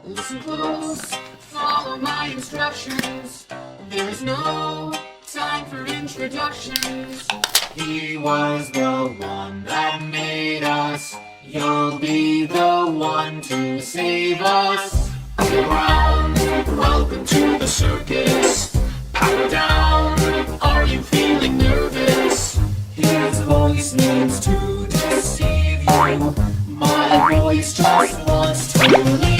Listen close, follow my instructions. There is no time for introductions. He was the one that made us. You'll be the one to save us. Go around, welcome to the circus. Power down, are you feeling nervous? His voice means to deceive you. My voice just wants to leave.